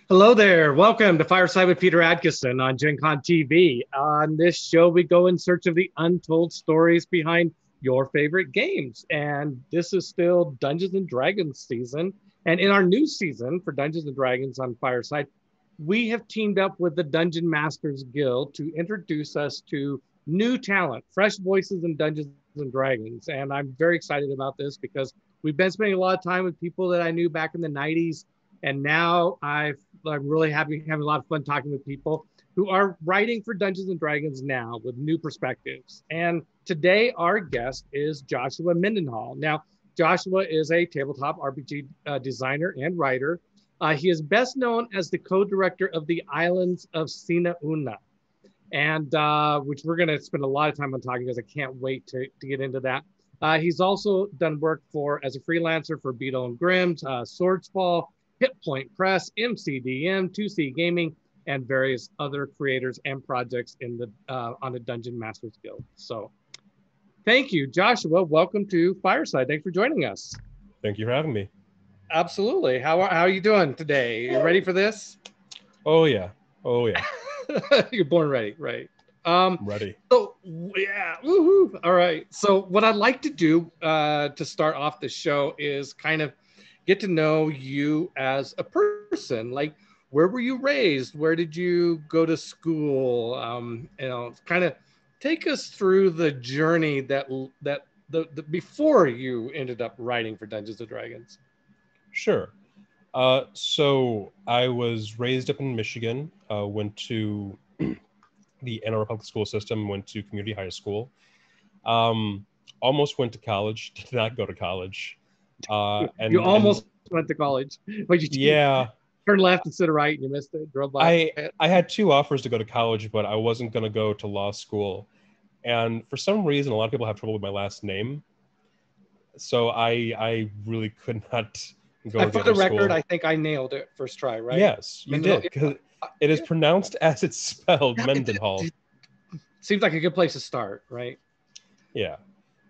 Hello there. Welcome to Fireside with Peter Adkison on Gen Con TV. On this show, we go in search of the untold stories behind your favorite games. And this is still Dungeons and Dragons season. And in our new season for Dungeons and Dragons on Fireside, we have teamed up with the Dungeon Masters Guild to introduce us to new talent, fresh voices in Dungeons and Dragons. And I'm very excited about this because we've been spending a lot of time with people that I knew back in the 90s, and now I'm really happy having a lot of fun talking with people who are writing for Dungeons and Dragons now with new perspectives. And today our guest is Joshua Mendenhall. Now, Joshua is a tabletop RPG designer and writer. He is best known as the co-director of the Islands of Sina, and which we're going to spend a lot of time on talking because I can't wait to get into that. He's also done work as a freelancer for Beadle Grimm, Swordsfall, Hit Point Press, MCDM, 2C Gaming, and various other creators and projects on the Dungeon Masters Guild. So thank you, Joshua. Welcome to Fireside. Thanks for joining us. Thank you for having me. Absolutely. How are you doing today? You ready for this? Oh, yeah. Oh, yeah. You're born ready, right? Ready. So, yeah. Woohoo. All right. So what I'd like to do to start off the show is kind of get to know you as a person. Like, where were you raised? Where did you go to school? Kind of take us through the journey that before you ended up writing for Dungeons and Dragons. Sure. So I was raised up in Michigan, went to the Ann Arbor Public School System, went to community high school, almost went to college, did not go to college. You almost went to college, but you turned left instead of right and you missed it, drove by. I had two offers to go to college, but I wasn't going to go to law school. And for some reason, a lot of people have trouble with my last name. So I really could not go to for the record, school. I think I nailed it first try, right? Yes, you did, because it is pronounced as it's spelled, Mendenhall. Seems like a good place to start, right? Yeah,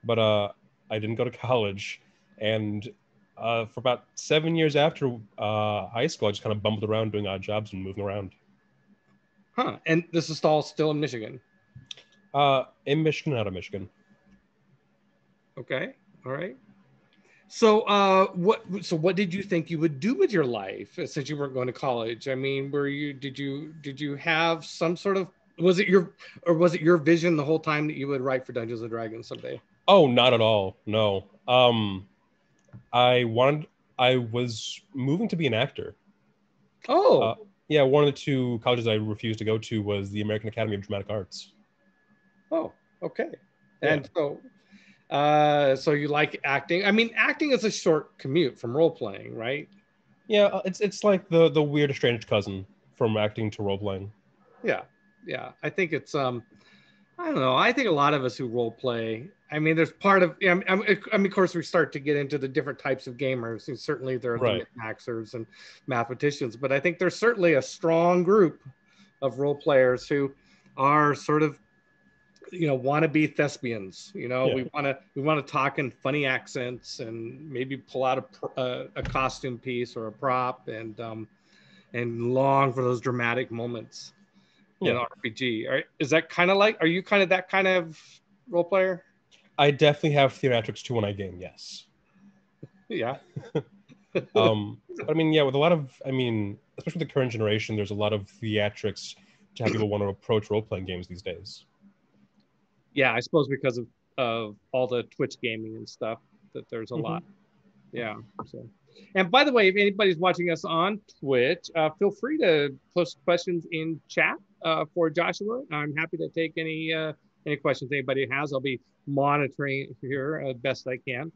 but I didn't go to college, and for about 7 years after high school, I just kind of bumbled around doing odd jobs and moving around. Huh? And this is all still in Michigan? In Michigan, out of Michigan. Okay, all right. So, what did you think you would do with your life since you weren't going to college? I mean, did you have some sort of, was it your vision the whole time that you would write for Dungeons and Dragons someday? Oh, not at all. No. I was moving to be an actor. Oh. Yeah, one of the two colleges I refused to go to was the American Academy of Dramatic Arts. Oh, okay. And so you like acting? I mean, acting is a short commute from role playing, right? Yeah, it's like the weird estranged cousin from acting to role playing. Yeah. I think it's I don't know. I think a lot of us who role play, I mean, there's part of, I mean, of course, we start to get into the different types of gamers, and certainly there are the min-maxers and mathematicians, but I think there's certainly a strong group of role players who are sort of, want to be thespians. We want to talk in funny accents and maybe pull out a costume piece or a prop and long for those dramatic moments. In RPG. Is that kind of like, are you kind of that kind of role player? I definitely have theatrics too when I game, yes. Yeah. But I mean, yeah, with a lot of, especially the current generation, there's a lot of theatrics to have people want to approach role-playing games these days. Yeah, I suppose because of all the Twitch gaming and stuff, that there's a lot. Yeah. So, and by the way, if anybody's watching us on Twitch, feel free to post questions in chat for Joshua. I'm happy to take any questions anybody has. I'll be monitoring here as best I can.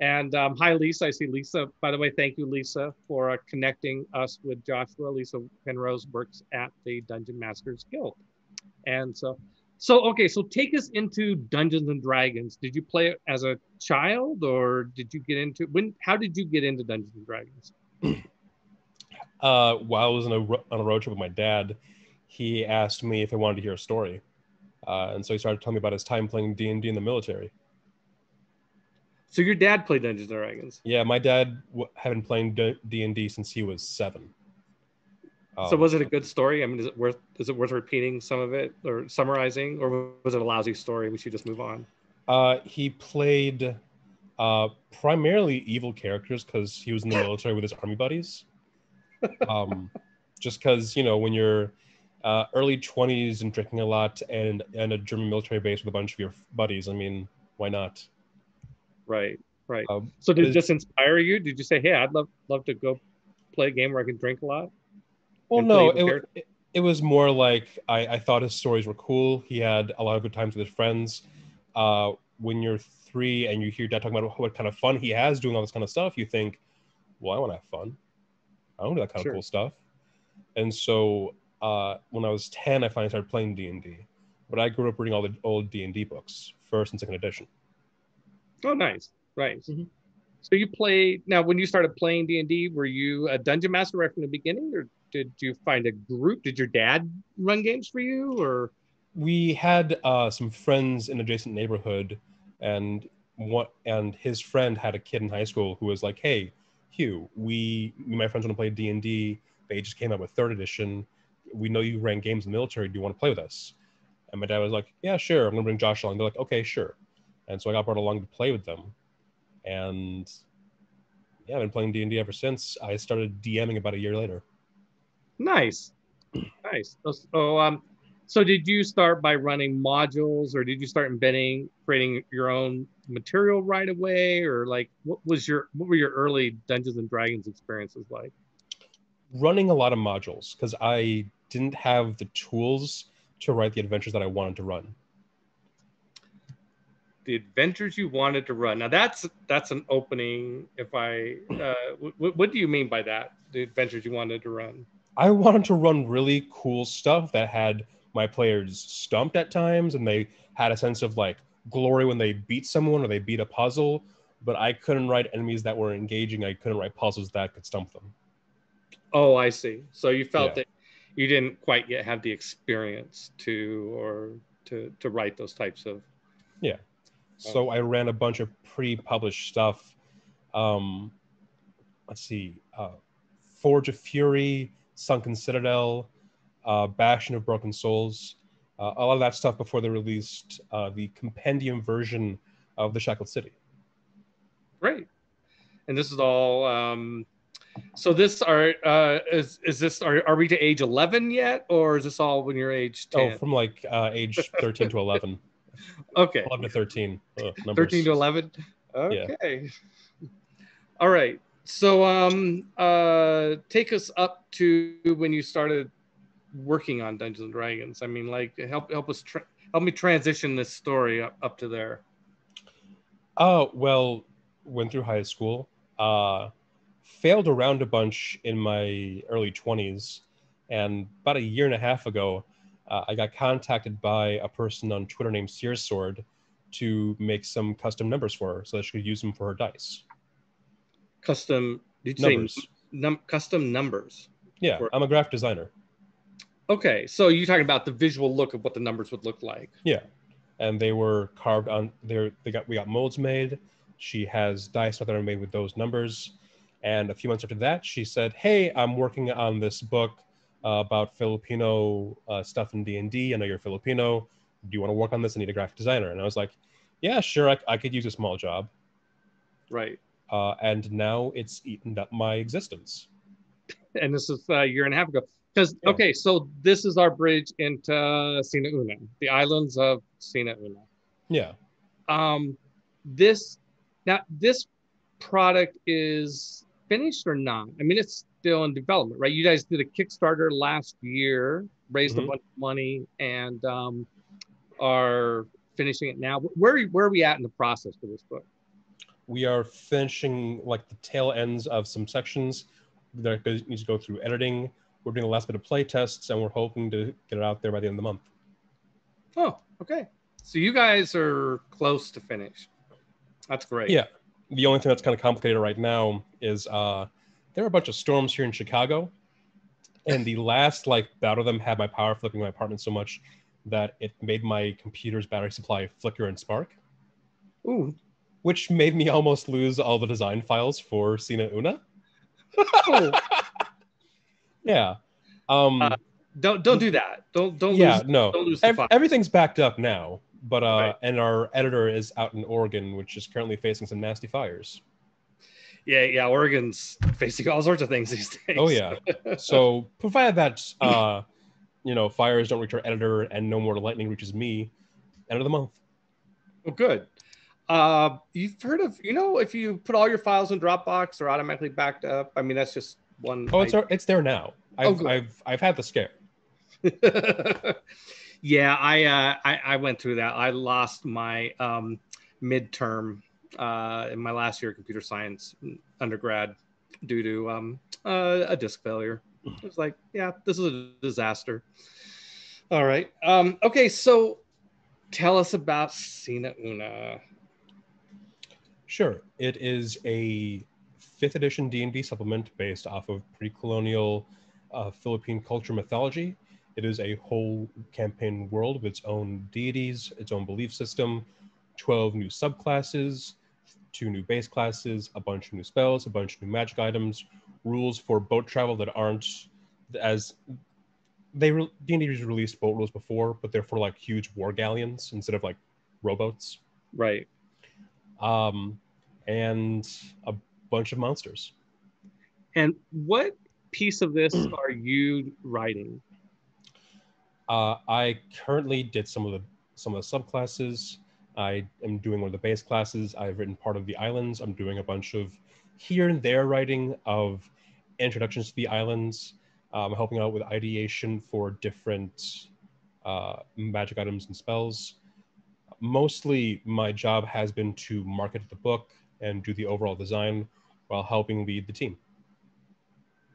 And hi, Lisa. I see Lisa. By the way, thank you, Lisa, for connecting us with Joshua. Lisa Penrose works at the Dungeon Masters Guild. And so okay, so take us into Dungeons and Dragons. Did you play it as a child, or did you get into how did you get into Dungeons and Dragons? While I was on a road trip with my dad, he asked me if I wanted to hear a story. And so he started telling me about his time playing D&D in the military. So your dad played Dungeons and Dragons? Yeah, my dad had been playing D&D since he was 7. So was it a good story? I mean, is it worth repeating some of it or summarizing, or was it a lousy story? We should just move on. He played primarily evil characters because he was in the military with his army buddies. Just because, you know, when you're early 20s and drinking a lot and a German military base with a bunch of your buddies, I mean, why not? Right. So did this inspire you? Did you say, hey, I'd love to go play a game where I can drink a lot? Well, no, it was more like I thought his stories were cool. He had a lot of good times with his friends. When you're 3 and you hear dad talking about what kind of fun he has doing all this kind of stuff, you think, well, I want to have fun. I want to do that kind of cool stuff. And so when I was 10, I finally started playing D&D. But I grew up reading all the old D&D books, first and second edition. Oh, nice. Right. Mm-hmm. So you played, now when you started playing D&D, were you a dungeon master right from the beginning, or did you find a group? Did your dad run games for you, or? We had some friends in adjacent neighborhood, and his friend had a kid in high school who was like, hey, Hugh, me and my friends want to play D&D. They just came out with 3rd edition. We know you ran games in the military. Do you want to play with us? And my dad was like, yeah, sure. I'm going to bring Josh along. They're like, okay, sure. And so I got brought along to play with them. And yeah, I've been playing D&D ever since. I started DMing about a year later. Nice. So did you start by running modules, or did you start creating your own material right away, or like what were your early Dungeons and Dragons experiences like? Running a lot of modules because I didn't have the tools to write the adventures that I wanted to run. The adventures you wanted to run. Now that's an opening. What do you mean by that? The adventures you wanted to run? I wanted to run really cool stuff that had my players stumped at times, and they had a sense of like glory when they beat someone or they beat a puzzle. But I couldn't write enemies that were engaging. I couldn't write puzzles that could stump them. Oh, I see. So you felt that you didn't quite yet have the experience to write those types of. Yeah. So I ran a bunch of pre-published stuff. Let's see. Forge of Fury, Sunken Citadel, Bastion of Broken Souls. A lot of that stuff before they released the compendium version of the Shackled City. Great. And this is all. So this are we to age 11 yet, or is this all when you're age 10? Oh, from like age 13 to 11. Okay. 11 to 13. 13 to 11. Okay. Yeah. All right. So take us up to when you started working on Dungeons and Dragons. I mean, like help me transition this story up to there. Well, went through high school. Failed around a bunch in my early 20s, and about a year and a half ago, I got contacted by a person on Twitter named Searsword to make some custom numbers for her so that she could use them for her dice. Custom? Did you numbers. Say custom numbers? Yeah, I'm a graphic designer. Okay, so you're talking about the visual look of what the numbers would look like. Yeah, and they were carved on there. We got molds made. She has dice that are made with those numbers. And a few months after that, she said, hey, I'm working on this book about Filipino stuff in D&D. I know you're Filipino. Do you want to work on this? I need a graphic designer. And I was like, yeah, sure. I could use a small job. Right. And now it's eaten up my existence. And this is a year and a half ago. Because, okay, so this is our bridge into Sina Una, the islands of Sina Una. Yeah. This product is finished or not? I mean, it's still in development, right? You guys did a Kickstarter last year, raised a bunch of money, and are finishing it now. Where are we at in the process for this book? We are finishing like the tail ends of some sections that need to go through editing. We're doing the last bit of play tests, and we're hoping to get it out there by the end of the month. Oh, okay. So you guys are close to finish. That's great. Yeah. The only thing that's kind of complicated right now is there are a bunch of storms here in Chicago, and the last bout of them had my power flipping my apartment so much that it made my computer's battery supply flicker and spark. Ooh. Which made me almost lose all the design files for Sina Una. Oh. Yeah. Um, Don't do that. Don't yeah, lose. no, Don't lose the file. everything's backed up now, but Right. and our editor is out in Oregon, which is currently facing some nasty fires. Yeah. Oregon's facing all sorts of things these days. Oh yeah. So provided that fires don't reach our editor and no more lightning reaches me, end of the month. Well, good. You've heard of, if you put all your files in Dropbox, they're automatically backed up. I mean, that's just one. Oh, it's there now. Good. I've had the scare. Yeah, I went through that. I lost my midterm in my last year of computer science undergrad due to a disk failure. It was like, yeah, this is a disaster. All right. Okay, so tell us about Sina Una. Sure. It is a 5th edition D&D supplement based off of pre-colonial Philippine culture mythology. It is a whole campaign world with its own deities, its own belief system, 12 new subclasses, 2 new base classes, a bunch of new spells, a bunch of new magic items, rules for boat travel that aren't as... D&D's released boat rules before, but they're for like huge war galleons instead of like rowboats. Right. And a bunch of monsters. And what piece of this are you writing? I currently did some of the subclasses. I am doing one of the base classes. I've written part of the islands. I'm doing a bunch of here and there writing of introductions to the islands. I'm helping out with ideation for different magic items and spells. Mostly my job has been to market the book and do the overall design while helping lead the team.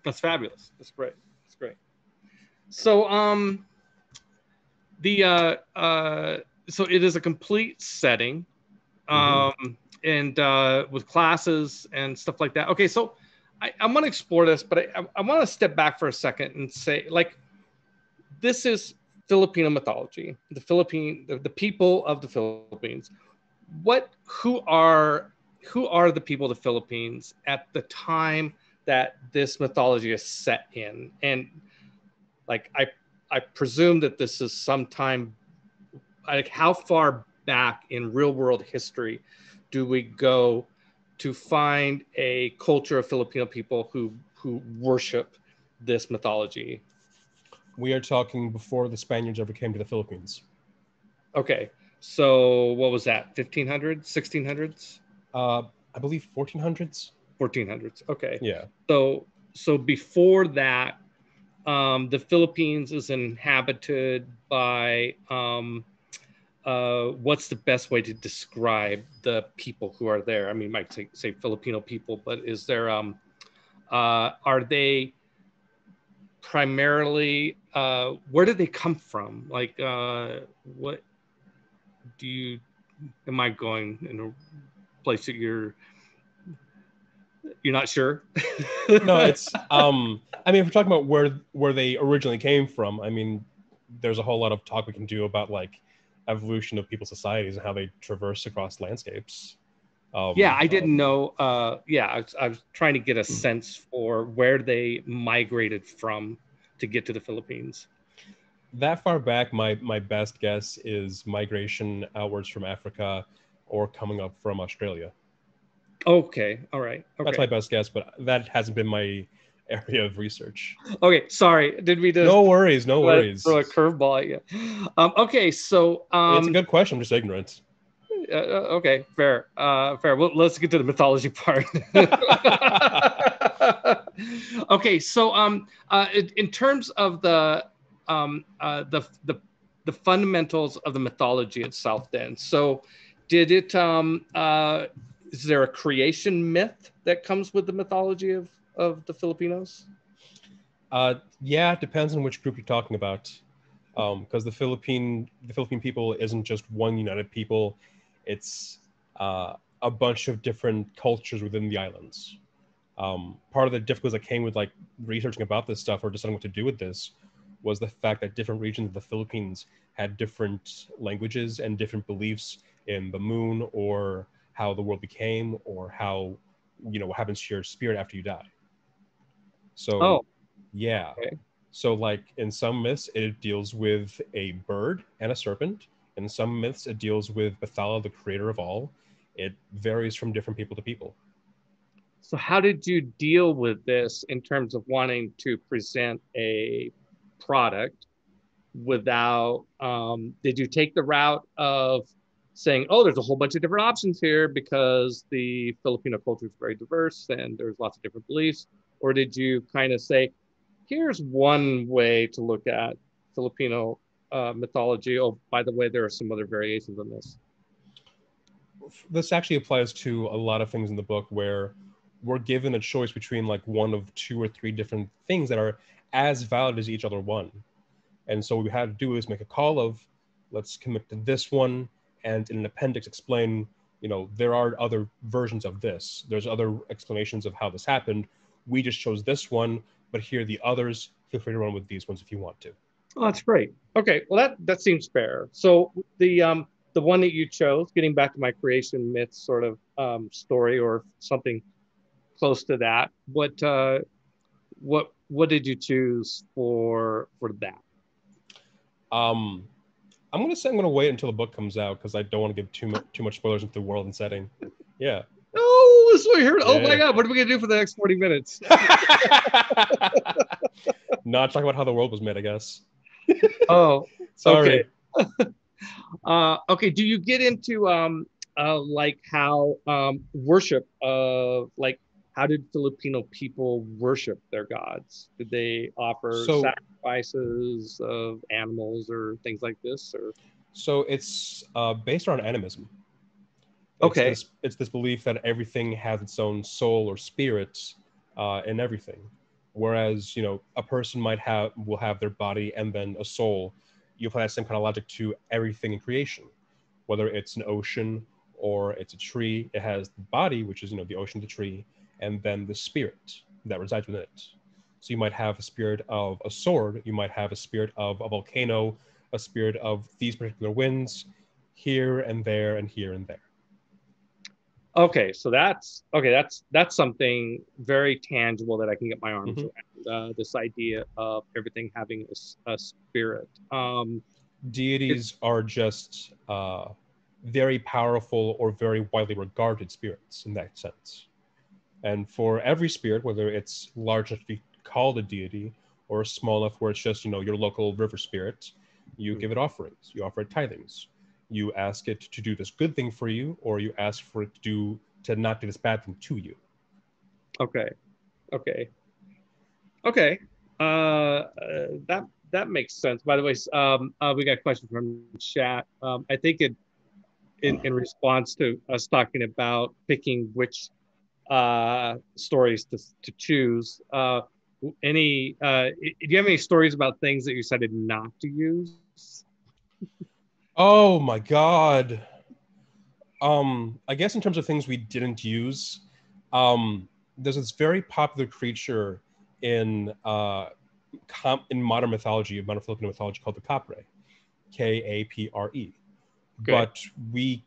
That's fabulous. That's great. That's great. So so it is a complete setting, and with classes and stuff like that. Okay, so I want to explore this, but I want to step back for a second and say, like, this is Filipino mythology, the people of the Philippines. Who are the people of the Philippines at the time that this mythology is set in? And like, I presume that this is sometime, like, how far back in real world history do we go to find a culture of Filipino people who worship this mythology? We are talking before the Spaniards ever came to the Philippines. Okay, so what was that? 1500s, 1600s? I believe 1400s. 1400s. Okay. Yeah. So before that, the Philippines is inhabited by what's the best way to describe the people who are there? I mean, you might say Filipino people, but is there are they primarily where did they come from? Like what am I going in a place that you're not sure? No, it's I mean, if we're talking about where they originally came from, I mean, there's a whole lot of talk we can do about like evolution of people's societies and how they traverse across landscapes. Yeah, I didn't know. I was trying to get a sense for where they migrated from to get to the Philippines. That far back, my best guess is migration outwards from Africa or coming up from Australia. Okay, all right. Okay. That's my best guess, but that hasn't been my area of research. Okay, sorry. Did we just... No worries. Throw a curveball at you. Okay, so it's a good question. I'm just ignorant. Okay, fair. Well, let's get to the mythology part. Okay, so in terms of the fundamentals of the mythology itself, then, so did it is there a creation myth that comes with the mythology of the Filipinos? Yeah, it depends on which group you're talking about, because the Philippine people isn't just one united people. It's a bunch of different cultures within the islands. Part of the difficulties that came with like researching about this stuff or deciding what to do with this was the fact that different regions of the Philippines had different languages and different beliefs in the moon or how the world became or how, what happens to your spirit after you die. So, yeah. Okay. So like in some myths, it deals with a bird and a serpent. In some myths, it deals with Bethala, the creator of all. It varies from different people to people. So how did you deal with this in terms of wanting to present a product without, did you take the route of saying, oh, there's a whole bunch of different options here because the Filipino culture is very diverse and there's lots of different beliefs? Or did you kind of say, here's one way to look at Filipino mythology. Oh, by the way, there are some other variations on this. This actually applies to a lot of things in the book where we're given a choice between like one of 2 or 3 different things that are as valid as each other one. And so what we had to do is make a call of, let's commit to this one, and in an appendix explain, you know, there are other versions of this. There's other explanations of how this happened. We just chose this one, but here are the others. Feel free to run with these ones if you want to. Oh, that's great. Okay, well that seems fair. So the one that you chose, getting back to my creation myth sort of story or something close to that, what did you choose for that? I'm gonna say I'm gonna wait until the book comes out because I don't want to give too much spoilers into the world and setting. Yeah. Oh, this is what you heard. Yeah. Oh my God, what are we gonna do for the next 40 minutes? Not talk about how the world was made, I guess. Oh, sorry. Okay. Okay. Do you get into like how worship of like how did Filipino people worship their gods? Did they offer sacrifices of animals or things like this? Or so it's based on animism. okay, it's this belief that everything has its own soul or spirit in everything. Whereas, you know, a person will have their body and then a soul. You apply that same kind of logic to everything in creation, whether it's an ocean or it's a tree. It has the body, which is, you know, the ocean, the tree, and then the spirit that resides within it. So you might have a spirit of a sword, you might have a spirit of a volcano, a spirit of these particular winds, here and there and here and there. Okay, so that's something very tangible that I can get my arms around. This idea of everything having a spirit. Deities are just very powerful or very widely regarded spirits in that sense. And for every spirit, whether it's large enough to be called a deity or small enough where it's just, you know, your local river spirit, you give it offerings, you offer it tithings. You ask it to do this good thing for you, or you ask for it to not do this bad thing to you. Okay. That makes sense. By the way, we got a question from chat. I think in response to us talking about picking which stories to choose. Do you have any stories about things that you decided not to use? Oh my God. I guess in terms of things we didn't use, there's this very popular creature in modern mythology, modern Filipino mythology, called the Kapre, Kapre. Okay. But we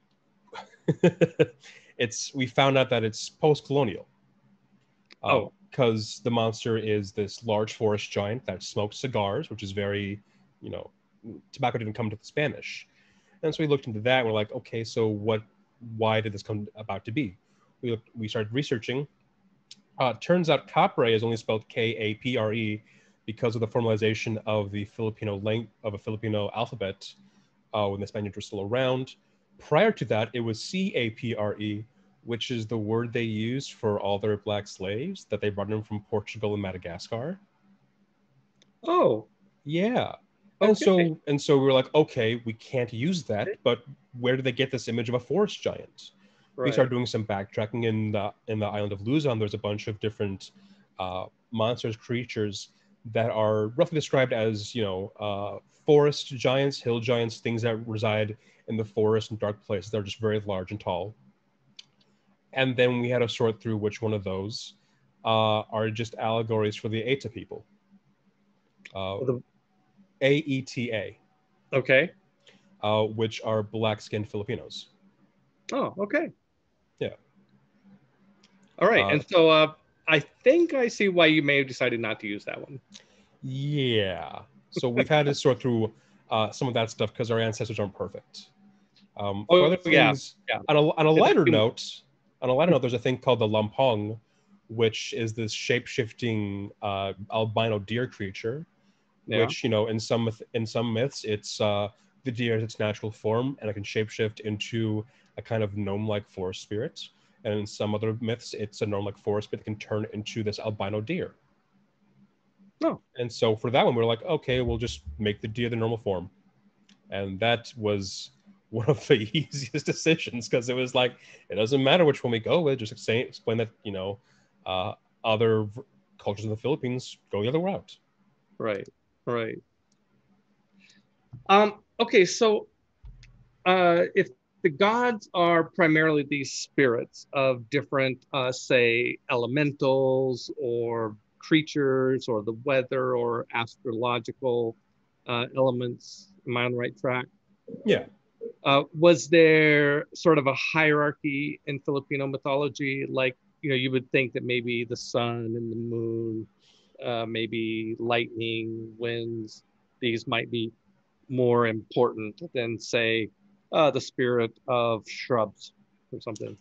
we found out that it's post-colonial. Because the monster is this large forest giant that smokes cigars, which is very, you know, tobacco didn't come to the Spanish. And so we looked into that and we're like, okay, so why did this come about to be? We started researching. Turns out Kapre is only spelled Kapre because of the formalization of the of a Filipino alphabet when the Spaniards were still around. Prior to that, it was Capre, which is the word they used for all their black slaves that they brought in from Portugal and Madagascar. Oh, yeah. okay. And so we were like, okay, we can't use that, but where did they get this image of a forest giant? Right. We started doing some backtracking in the island of Luzon. There's a bunch of different monsters, creatures that are roughly described as, you know, forest giants, hill giants, things that reside in the forest and dark places. They're just very large and tall. And then we had to sort through which one of those are just allegories for the Eta people. Aeta. Okay. Which are black-skinned Filipinos. Oh, okay. Yeah. All right. And so I think I see why you may have decided not to use that one. Yeah. So we've had to sort through some of that stuff because our ancestors aren't perfect. For Oh other yeah, things, yeah. on a Yeah, lighter note, there's a thing called the Lumpong, which is this shape-shifting albino deer creature, yeah. which in some myths it's the deer is its natural form and it can shapeshift into a kind of gnome-like forest spirit, and in some other myths it's a gnome-like forest spirit that can turn into this albino deer. No. And so for that one we're like, okay, we'll just make the deer the normal form, and that was one of the easiest decisions because it was like, it doesn't matter which one we go with, just explain that other cultures in the Philippines go the other route. Right. Right. Okay, so if the gods are primarily these spirits of different, say, elementals or creatures or the weather or astrological elements, am I on the right track? Yeah. Was there sort of a hierarchy in Filipino mythology? Like, you would think that maybe the sun and the moon, maybe lightning, winds, these might be more important than, say, the spirit of shrubs or something.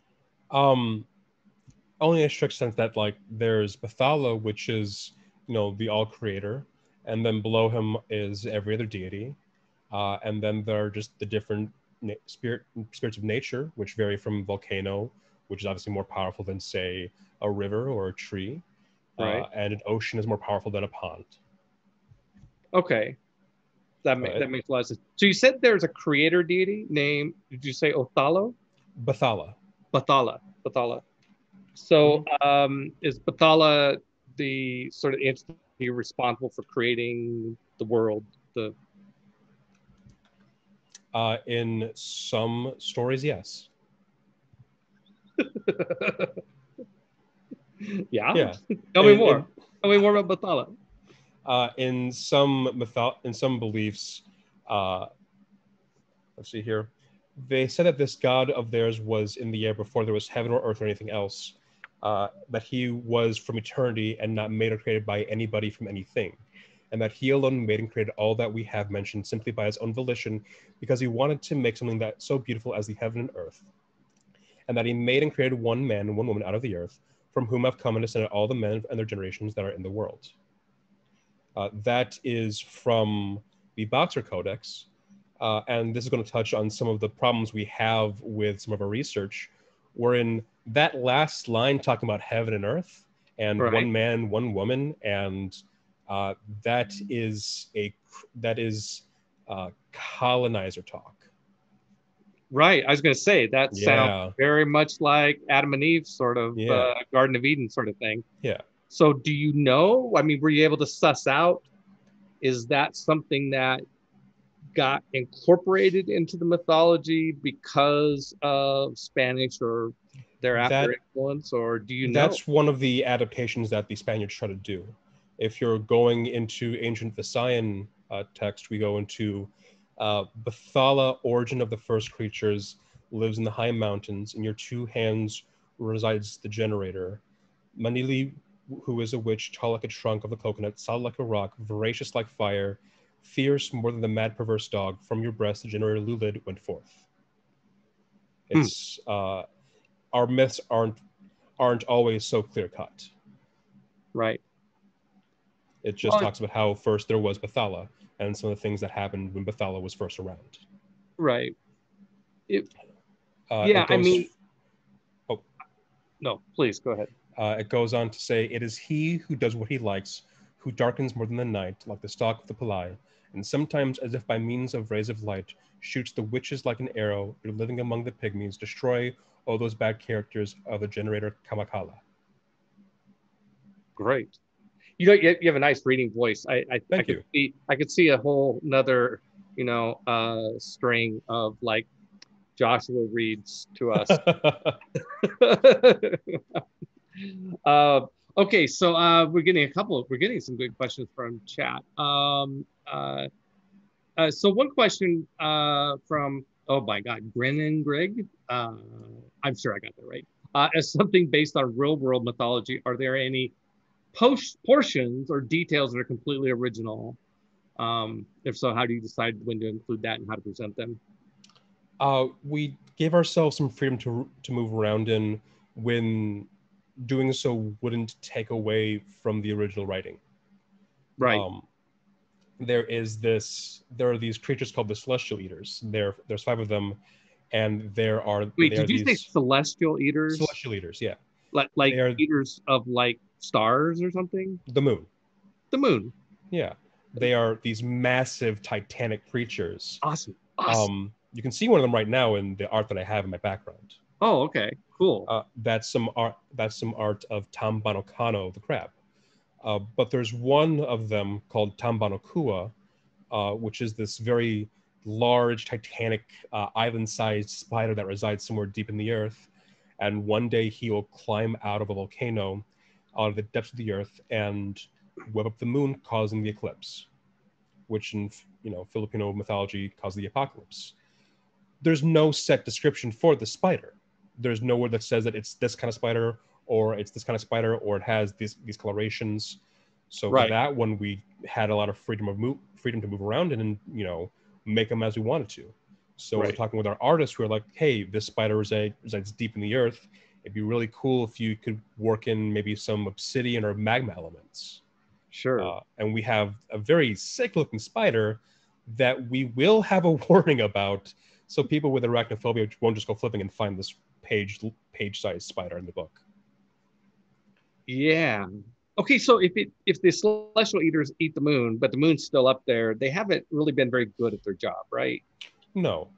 Um, Only in a strict sense that like there's Bathala, which is the all creator, and then below him is every other deity, and then there are just the different spirits of nature, which vary from volcano, which is obviously more powerful than say a river or a tree, Right. and an ocean is more powerful than a pond. Okay. That makes a lot of sense. So you said there's a creator deity named, did you say Othalo? Bathala. Bathala. Bathala. So Mm-hmm. is Bathala the sort of entity responsible for creating the world? The In some stories, yes. Yeah. Yeah. Tell me more. In Tell me more about Bathala. in some beliefs, uh, let's see here. They said that this god of theirs was in the air before there was heaven or earth or anything else. That he was from eternity and not made or created by anybody from anything, and that he alone made and created all that we have mentioned simply by his own volition, because he wanted to make something that so beautiful as the heaven and earth, and that he made and created one man and one woman out of the earth, from whom have come and descended all the men and their generations that are in the world. That is from the Boxer Codex, and this is going to touch on some of the problems we have with some of our research, wherein that last line talking about heaven and earth and Right. one man, one woman, and that is colonizer talk. Right. I was going to say that sounds Yeah, very much like Adam and Eve sort of yeah, Garden of Eden sort of thing. yeah. So do you know? I mean, were you able to suss out? Is that something that got incorporated into the mythology because of Spanish or thereafter That influence, or do you know? that's one of the adaptations that the Spaniards try to do. If you're going into ancient Visayan text, we go into Bathala, origin of the first creatures, lives in the high mountains. In your two hands resides the generator. Manili, who is a witch, tall like a trunk of a coconut, solid like a rock, voracious like fire, fierce more than the mad perverse dog. From your breast, the generator Lulid went forth. Hmm. It's our myths aren't always so clear cut. Right. It just Well, talks about how first there was Bathala and some of the things that happened when Bathala was first around. right. It, It yeah. I goes. mean, Oh, no. Please go ahead. it goes on to say, "It is he who does what he likes, who darkens more than the night, like the stalk of the Palai, and sometimes, as if by means of rays of light, shoots the witches like an arrow. You're living among the pygmies, destroy all those bad characters of the generator Kamakala." Great. You have a nice reading voice. Thank you. I could see a whole another string of like Joshua reads to us. uh, okay, so we're getting some good questions from chat. So one question from, oh my God, Grennan Greg. I'm sure I got that right. As something based on real world mythology, are there any portions or details that are completely original? If so, how do you decide when to include that and how to present them? We gave ourselves some freedom to move around in when doing so wouldn't take away from the original writing. Right. Um, there are these creatures called the Celestial Eaters. There's 5 of them, and Wait, they are did you say these celestial eaters? Celestial Eaters. Yeah, Like they are eaters of like stars or something? the moon. The moon. Yeah, they are these massive titanic creatures. Awesome. Awesome. You can see one of them right now in the art that I have in my background. Oh, okay. Cool. That's some art. That's some art of Tambanokua, the crab. But there's one of them called Tambanokua, which is this very large, titanic, island-sized spider that resides somewhere deep in the earth. And one day he will climb out of a volcano, out of the depths of the earth, and web up the moon, causing the eclipse, which in Filipino mythology caused the apocalypse. There's no set description for the spider. There's nowhere that says that it's this kind of spider, or it's this kind of spider, or it has these colorations. So Right. that one we had a lot of freedom to move around in, and make them as we wanted to. So we're talking with our artists who are like, hey, this spider resides deep in the earth. It'd be really cool if you could work in maybe some obsidian or magma elements. Sure. And we have a very sick looking spider that we will have a warning about, so people with arachnophobia won't just go flipping and find this page-sized spider in the book. Yeah. Okay, so if the celestial eaters eat the moon, but the moon's still up there, they haven't really been very good at their job, right? No.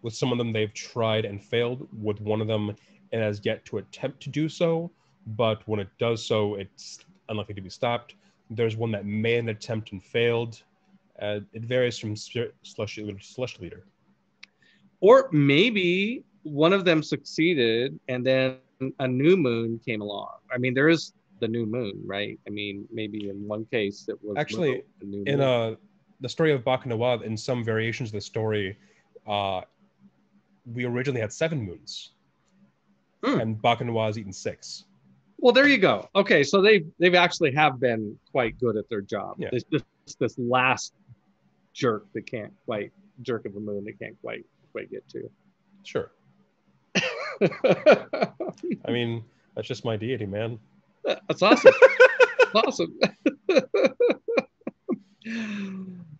With some of them, they've tried and failed. With one of them, it has yet to attempt to do so, but when it does so, it's unlikely to be stopped. There's one that made an attempt and failed. It varies from celestial leader to celestial leader. Or maybe one of them succeeded and then a new moon came along. I mean, there is the new moon, right? I mean, maybe in one case it was actually a new in moon. The story of Bakunawa, in some variations of the story, we originally had 7 moons, and Bakunawa has eaten 6. Well, there you go. Okay, so they've actually have been quite good at their job. Yeah. It's just this last jerk that can't quite jerk of the moon that can't quite get to. Sure. I mean, that's just my deity, man. That's awesome. Awesome.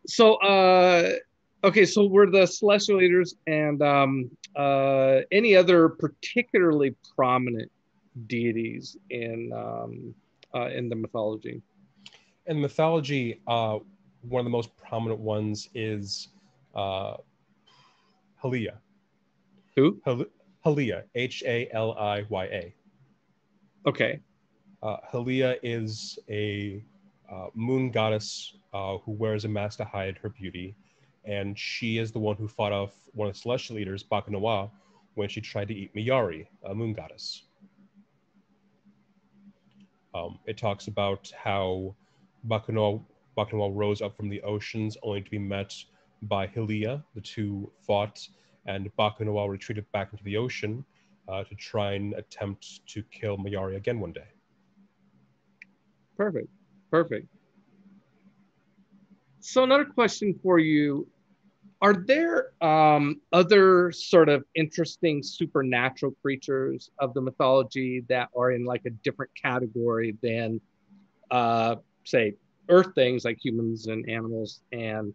So okay, so we're the celestial leaders, and any other particularly prominent deities in the mythology? In mythology, one of the most prominent ones is Halia. Who? Halia, Haliya. Okay. Halia is a moon goddess who wears a mask to hide her beauty, and she is the one who fought off one of the celestial leaders, Bakunawa, when she tried to eat Miyari, a moon goddess. It talks about how Bakunawa rose up from the oceans only to be met by Halia. The two fought, and Bakunawa retreated back into the ocean to try and attempt to kill Miyari again one day. Perfect. So another question for you. Are there other sort of interesting supernatural creatures of the mythology that are in like a different category than, say, earth things like humans and animals and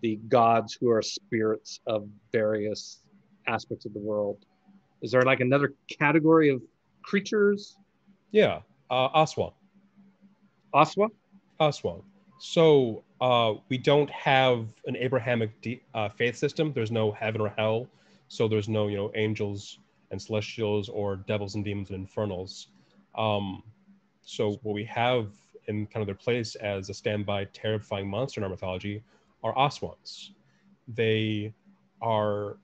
the gods who are spirits of various aspects of the world? Is there like another category of creatures? Yeah, Aswang. Aswa? Aswang. So we don't have an Abrahamic faith system. There's no heaven or hell. So there's no, angels and celestials or devils and demons and infernals. So what we have in kind of their place as a standby terrifying monster in our mythology are Aswangs. They are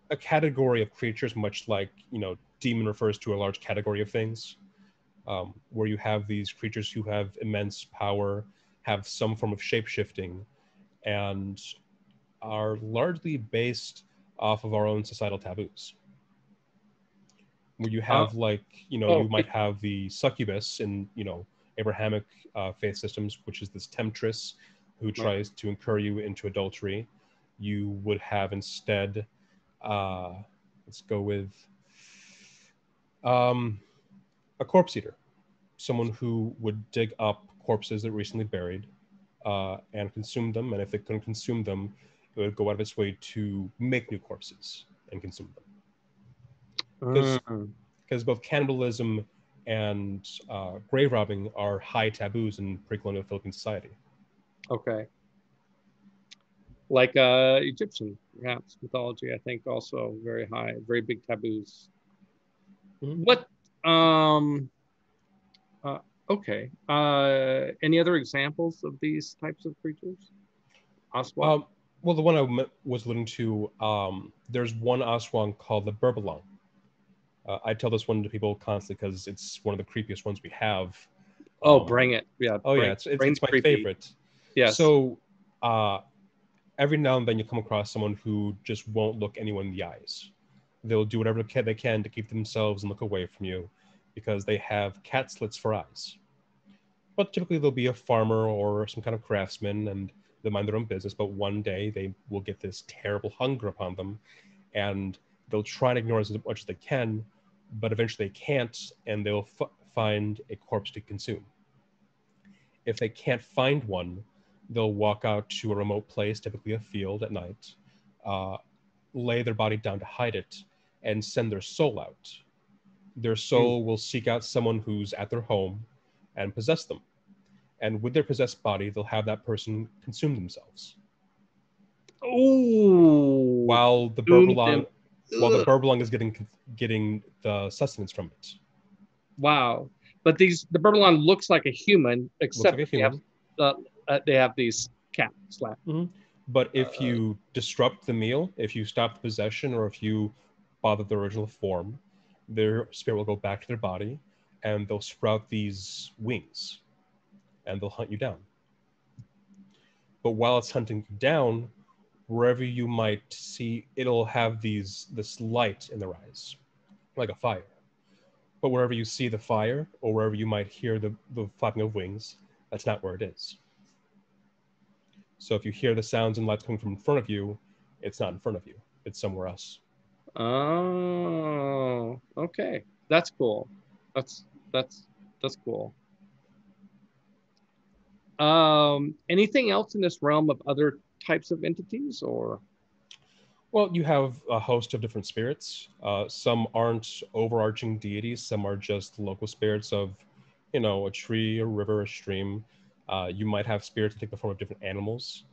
a category of creatures, much like, demon refers to a large category of things, where you have these creatures who have immense power, have some form of shape-shifting, and are largely based off of our own societal taboos. Where you have you might have the succubus in Abrahamic faith systems, which is this temptress who tries to incur you into adultery. You would have instead, let's go with a corpse eater, someone who would dig up corpses that recently buried and consume them. And if it couldn't consume them, it would go out of its way to make new corpses and consume them. Because both cannibalism and grave robbing are high taboos in pre-colonial Philippine society. Okay. Like Egyptian, perhaps, mythology, I think also very high, very big taboos. What, okay. Any other examples of these types of creatures? Aswang? Well, the one I was alluding to, there's one Aswang called the Berbalang. I tell this one to people constantly because it's one of the creepiest ones we have. Bring it. Yeah. It's my favorite. Yes. So every now and then you come across someone who just won't look anyone in the eyes. They'll do whatever they can to keep themselves and look away from you because they have cat slits for eyes. But typically they'll be a farmer or some kind of craftsman and they'll mind their own business. But one day they will get this terrible hunger upon them and they'll try and ignore it as much as they can, but eventually they can't and they'll find a corpse to consume. If they can't find one, they'll walk out to a remote place, typically a field at night, lay their body down to hide it, and send their soul out. Their soul will seek out someone who's at their home and possess them. And with their possessed body, they'll have that person consume themselves. Ooh. While the Berbalang is getting the sustenance from it. Wow. But the Berbalang looks like a human, except like a human. They have these cat slaps. But if you disrupt the meal, if you stop the possession, or if you bother the original form, their spirit will go back to their body and they'll sprout these wings and they'll hunt you down. But while it's hunting you down, wherever you might see, it'll have this light in their eyes, like a fire. But wherever you see the fire, or wherever you might hear the flapping of wings, that's not where it is. So if you hear the sounds and lights coming from in front of you, it's not in front of you. It's somewhere else. Oh, okay. That's cool. That's cool. Anything else in this realm of other types of entities, or? Well, you have a host of different spirits. Some aren't overarching deities. Some are just local spirits of, a tree, a river, a stream. You might have spirits that take the form of different animals.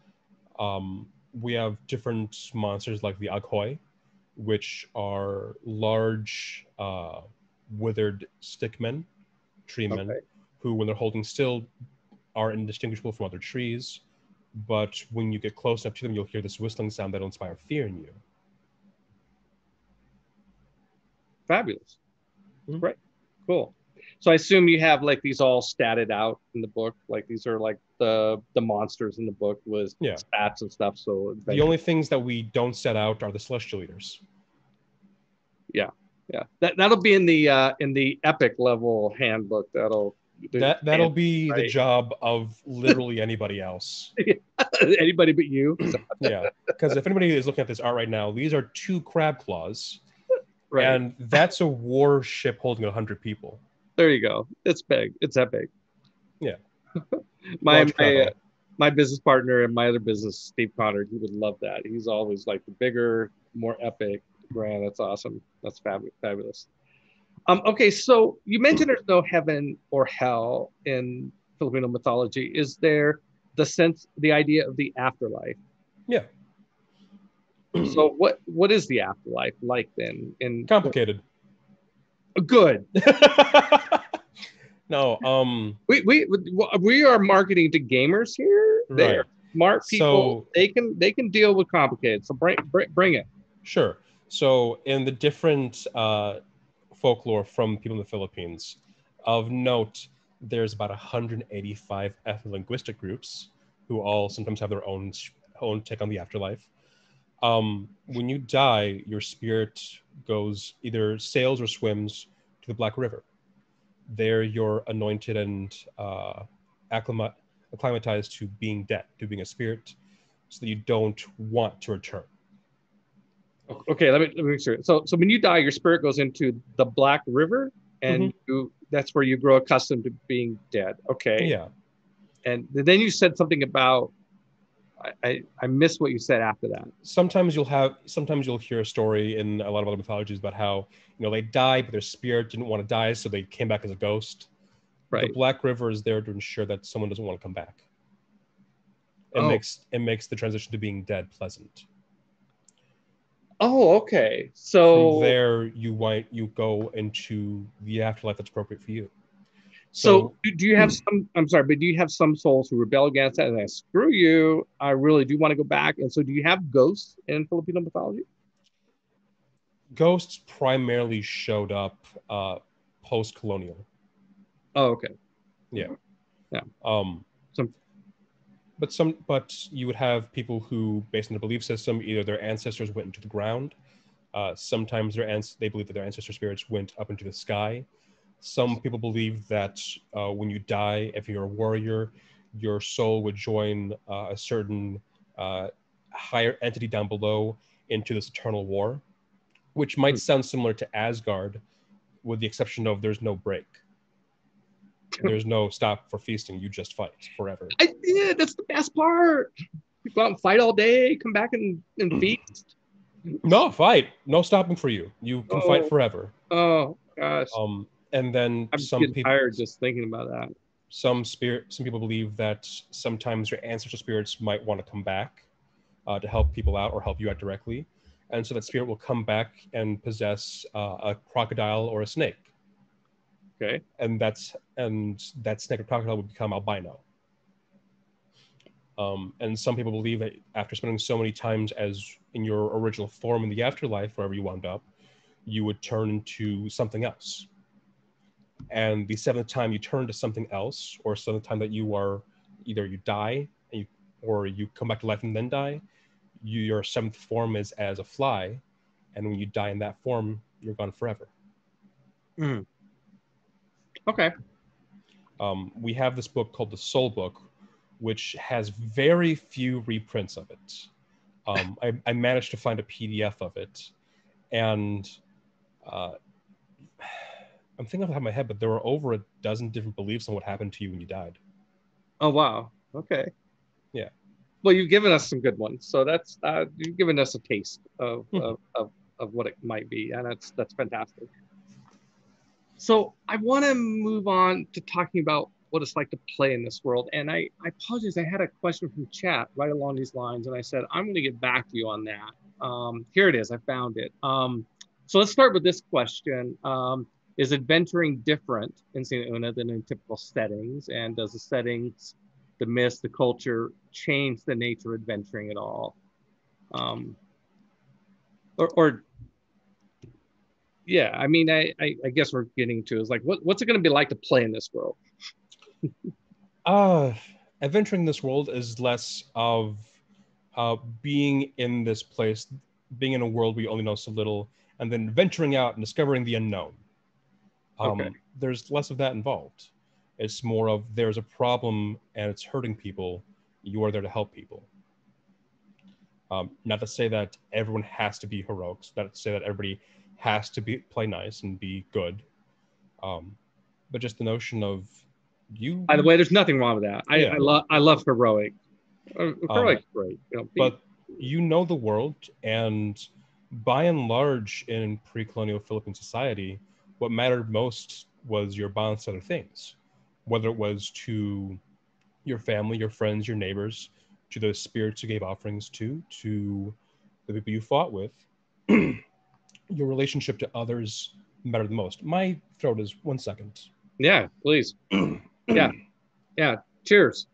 We have different monsters like the Aghoi, which are large, withered stickmen, tree men, who, when they're holding still, are indistinguishable from other trees. But when you get close enough to them, you'll hear this whistling sound that'll inspire fear in you. Fabulous. Great. Cool. So I assume you have like these all statted out in the book. Like these are like the monsters in the book with stats and stuff. So the only things that we don't set out are the celestial eaters. Yeah. That'll be in the epic level handbook. That'll be the job of literally anybody else. Anybody but you. Yeah, because if anybody is looking at this art right now, these are 2 crab claws, and that's a warship holding 100 people. There you go. It's big. It's epic. Yeah. My business partner in my other business, Steve Connor, he would love that. He's always like the bigger, more epic brand. That's awesome. That's fabulous. Okay, so you mentioned there's no heaven or hell in Filipino mythology. Is there the idea of the afterlife? Yeah. So what is the afterlife like then? Complicated. Good. No. We are marketing to gamers here. They're smart people. So, they can deal with complicated. So bring it. Sure. So in the different folklore from people in the Philippines, of note, there's about 185 ethno-linguistic groups who all sometimes have their own take on the afterlife. When you die, your spirit goes either sails or swims to the Black River. There you're anointed and acclimatized to being dead, to being a spirit, so that you don't want to return. Okay, let me make sure. So when you die, your spirit goes into the Black River, and that's where you grow accustomed to being dead. Okay. Yeah. And then you said something about I missed what you said after that. Sometimes you'll hear a story in a lot of other mythologies about how, they died, but their spirit didn't want to die, so they came back as a ghost. Right. The Black River is there to ensure that someone doesn't want to come back. It makes the transition to being dead pleasant. Oh, okay. So from there you go into the afterlife that's appropriate for you. So do you have some, I'm sorry, but do you have some souls who rebel against that and screw you, I really do want to go back? And so do you have ghosts in Filipino mythology? Ghosts primarily showed up post-colonial. Oh, okay. Yeah. Yeah. But you would have people who, based on their belief system, either their ancestors went into the ground. Sometimes they believe that their ancestor spirits went up into the sky. Some people believe that when you die, if you're a warrior, your soul would join a certain higher entity down below into this eternal war, which might sound similar to Asgard, with the exception of there's no break. There's no stop for feasting. You just fight forever. I did. That's the best part. You go out and fight all day, come back and feast. No, fight. No stopping for you. You can fight forever. Oh, gosh. And then I'm some getting people tired just thinking about that. Some people believe that sometimes your ancestral spirits might want to come back to help people out or help you out directly. And so that spirit will come back and possess a crocodile or a snake. Okay. And that snake or crocodile would become albino. And some people believe that after spending so many times as in your original form in the afterlife, wherever you wound up, you would turn into something else. And the seventh time you turn to something else, or seventh time that you are either you die or you come back to life and then die, your seventh form is as a fly, and when you die in that form, you're gone forever. Okay. We have this book called the Soul Book, which has very few reprints of it. I managed to find a PDF of it, and I'm thinking off the top of my head, but there were over a dozen different beliefs on what happened to you when you died. Oh, wow. Okay. Yeah. Well, you've given us some good ones, so that's you've given us a taste of what it might be, and that's fantastic. So I want to move on to talking about what it's like to play in this world, and I apologize. I had a question from chat right along these lines, and I said I'm going to get back to you on that. Here it is. I found it. So let's start with this question. Is adventuring different in Sina Una than in typical settings? And does the settings, the myths, the culture change the nature of adventuring at all? Yeah, I mean, I guess we're getting to is like, what's it going to be like to play in this world? Adventuring in this world is less of being in this place, being in a world we only know so little, and then venturing out and discovering the unknown. Okay. There's less of that involved. It's more of there's a problem and it's hurting people. You are there to help people. Not to say that everyone has to be heroic. Not to say that everybody has to play nice and be good. But just the notion of you. By the way, there's nothing wrong with that. Yeah. I love heroic. Heroic's great. But you know the world, and by and large, in pre-colonial Philippine society, what mattered most was your bonds to other things, whether it was to your family, your friends, your neighbors, to those spirits you gave offerings to the people you fought with. Your relationship to others mattered the most. My throat is 1 second. Yeah, please. Yeah. Cheers.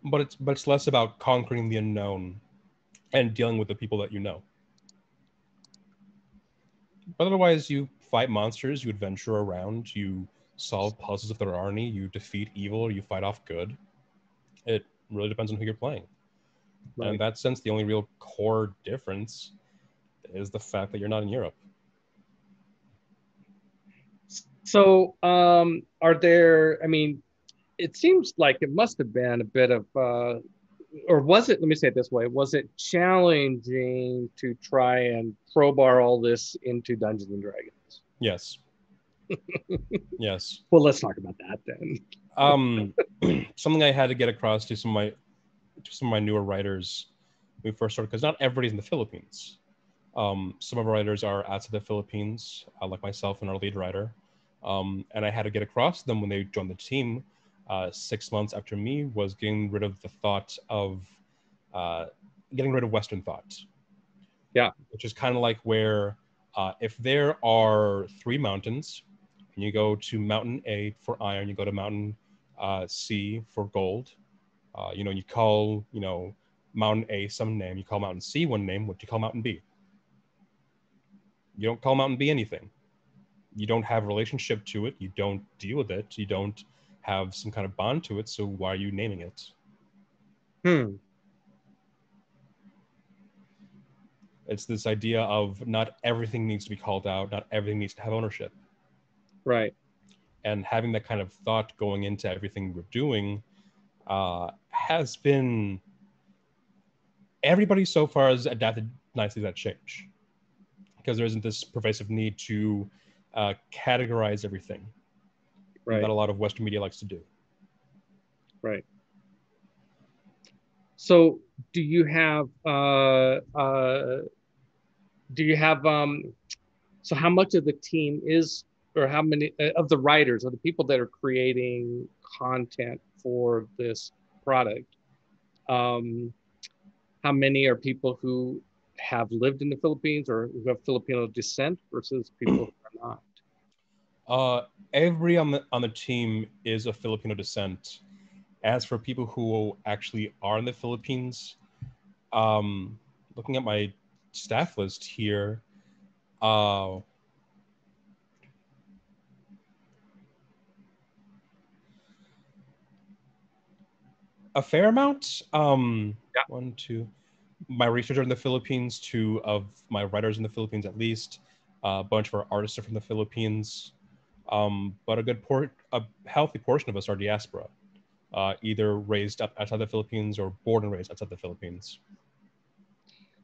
But it's less about conquering the unknown and dealing with the people that you know. But otherwise, you fight monsters, you adventure around, you solve puzzles if there are any, you defeat evil, or you fight off good. It really depends on who you're playing. And in that sense, the only real core difference is the fact that you're not in Europe. So, are there, I mean, it seems like it must have been a bit of, or was it, let me say it this way, was it challenging to try and crowbar all this into Dungeons and Dragons? Yes. Yes. Well, let's talk about that then. Something I had to get across to some of my newer writers when we first started, because not everybody's in the Philippines. Some of our writers are outside the Philippines, like myself and our lead writer. And I had to get across to them when they joined the team 6 months after me, was getting rid of the thought of getting rid of Western thought. Yeah. Which is kind of like where if there are 3 mountains, and you go to mountain A for iron, you go to mountain C for gold, you call, mountain A some name, you call mountain C one name, what do you call mountain B? You don't call mountain B anything. You don't have a relationship to it. You don't deal with it. You don't have some kind of bond to it. So why are you naming it? It's this idea of not everything needs to be called out. Not everything needs to have ownership. Right. And having that kind of thought going into everything we're doing has been, everybody so far has adapted nicely to that change, because there isn't this pervasive need to categorize everything that a lot of Western media likes to do. Right. So do you have so how much of the team is, or how many of the writers or the people that are creating content for this product, how many are people who have lived in the Philippines or who have Filipino descent versus people who are not? Every on the team is of Filipino descent. As for people who actually are in the Philippines, looking at my staff list here, a fair amount. Yeah. 1, 2. My researcher in the Philippines, 2 of my writers in the Philippines at least. A bunch of our artists are from the Philippines. But a healthy portion of us are diaspora, either raised up outside the Philippines or born and raised outside the Philippines.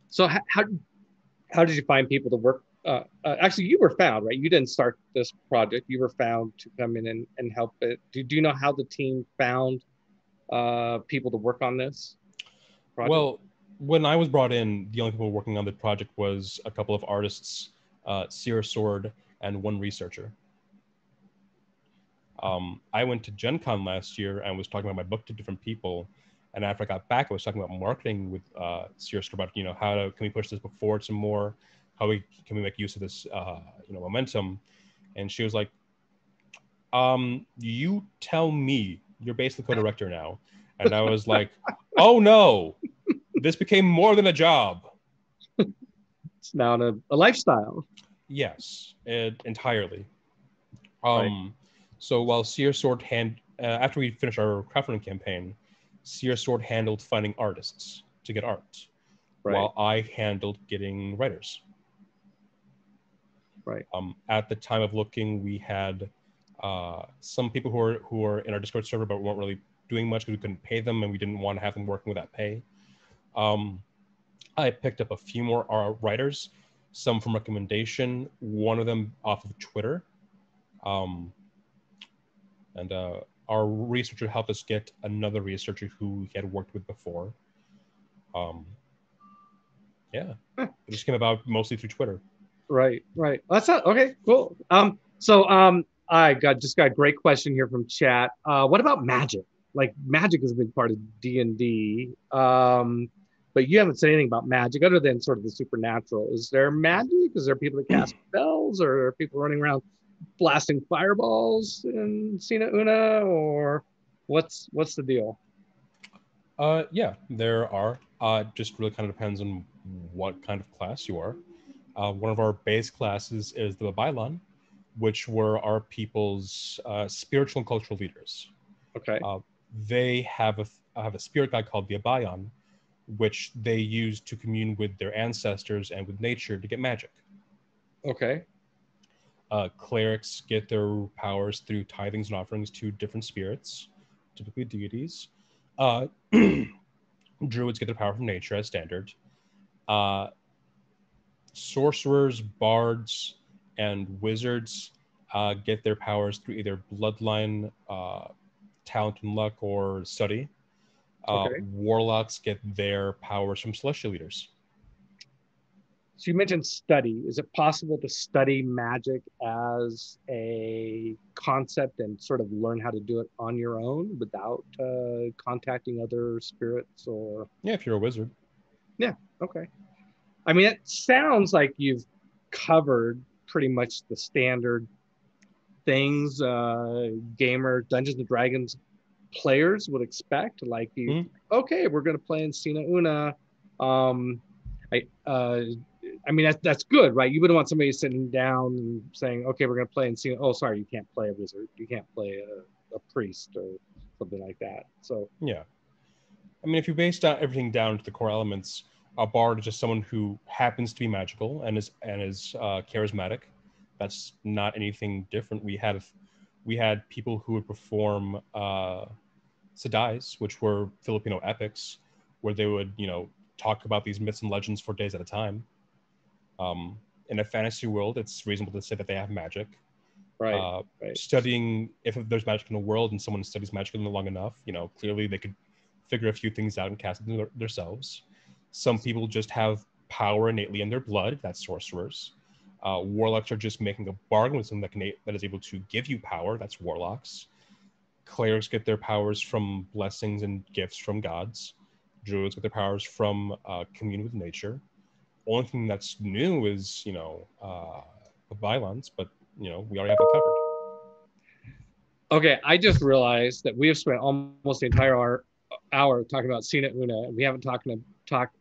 So how did you find people to work? Actually, you were found, right? You didn't start this project. You were found to come in and help it. Do you know how the team found people to work on this project? Well, when I was brought in, the only people working on the project was a couple of artists, Sierra Sword, and 1 researcher. I went to Gen Con last year and was talking about my book to different people. And after I got back, I was talking about marketing with Sierra Sword about, can we push this book forward some more? How can we make use of this, momentum? And she was like, you tell me, you're basically co-director now. And I was like, oh no, this became more than a job. It's now a lifestyle. Yes, entirely. Right. So while Sierra Sword after we finished our crowdfunding campaign, Sierra Sword handled finding artists to get art, while I handled getting writers. Right. At the time of looking, we had some people who are in our Discord server, but weren't really doing much because we couldn't pay them, and we didn't want to have them working without pay. I picked up a few more writers, some from recommendation, one of them off of Twitter. And our researcher helped us get another researcher who he had worked with before. It just came about mostly through Twitter. Right. That's not okay. Cool. I just got a great question here from chat. What about magic? Like, magic is a big part of D&D. But you haven't said anything about magic other than sort of the supernatural. Is there magic? Is there people that cast spells, or are people running around blasting fireballs in Sina Una, or what's the deal? Yeah, there are. Just really kind of depends on what kind of class you are. One of our base classes is the Berbalang, which were our people's spiritual and cultural leaders. Okay. They have a spirit guide called the Abayan, which they use to commune with their ancestors and with nature to get magic. Okay. Clerics get their powers through tithings and offerings to different spirits, typically deities. Uh, Druids get their power from nature as standard. Uh, Sorcerers, bards, and wizards get their powers through either bloodline, talent and luck, or study. Okay. Warlocks get their powers from celestial leaders. So you mentioned study. Is it possible to study magic as a concept and sort of learn how to do it on your own without contacting other spirits or? Yeah, if you're a wizard. Yeah. Okay. I mean, it sounds like you've covered pretty much the standard things gamer Dungeons and Dragons players would expect. Like okay, we're going to play in Sina Una. Um, I mean that's good, right? You wouldn't want somebody sitting down and saying, okay, we're going to play in Sina. Oh, sorry, you can't play a wizard. You can't play a priest or something like that. So yeah, I mean, if you base everything down to the core elements, a bard is just someone who happens to be magical and is charismatic. That's not anything different. We had people who would perform sadais, which were Filipino epics, where they would talk about these myths and legends for days at a time. In a fantasy world, it's reasonable to say that they have magic. right. Studying, if there's magic in the world and someone studies magic long enough, clearly they could figure a few things out and cast it themselves. Some people just have power innately in their blood. That's sorcerers. Warlocks are just making a bargain with someone that is able to give you power. That's warlocks. Clerics get their powers from blessings and gifts from gods. Druids get their powers from communion with nature. Only thing that's new is violence, but we already have it covered. Okay, I just realized that we have spent almost the entire hour talking about Sina Una, and we haven't talked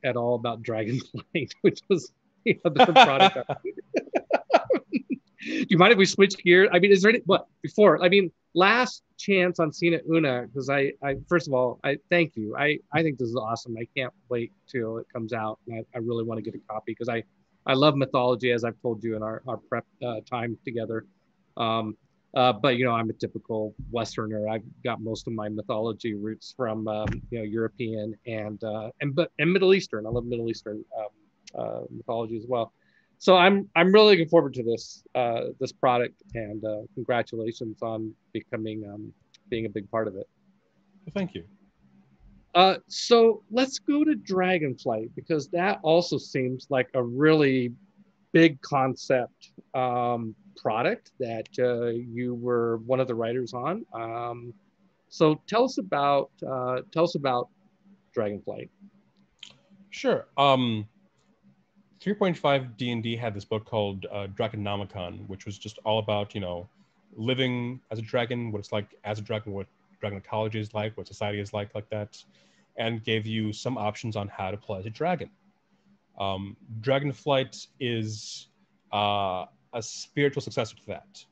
at all about Dragonflight, which was the other product. Do you mind if we switch gears? I mean, is there any before? I mean, last chance on Sina Una, because I first of all, I thank you. I think this is awesome. I can't wait till it comes out. And I really want to get a copy because I love mythology, as I've told you in our prep time together. But I'm a typical Westerner. I've got most of my mythology roots from European and Middle Eastern. I love Middle Eastern mythology as well. So I'm really looking forward to this product, and congratulations on being a big part of it. Well, thank you. So let's go to Dragonflight, because that also seems like a really big concept product that you were one of the writers on. So tell us about Dragonflight. Sure. 3.5 D&D had this book called Draconomicon, which was just all about living as a dragon, what it's like as a dragon, what dragon ecology is like, what society is like that, and gave you some options on how to play as a dragon. Dragonflight is a spiritual successor to that,